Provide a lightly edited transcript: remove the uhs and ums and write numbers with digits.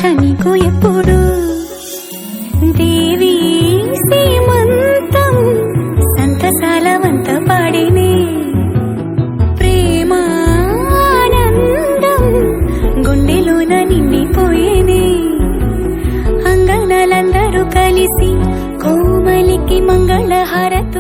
ఆశ నీకు ఎప్పుడు దేవి సీమంతం సంతసాల వంత పాడినే ప్రేమానందం గుండెలోన నిండిపోయేనే అంగనాలందరూ కలిసి కోమలికి మంగళహారతు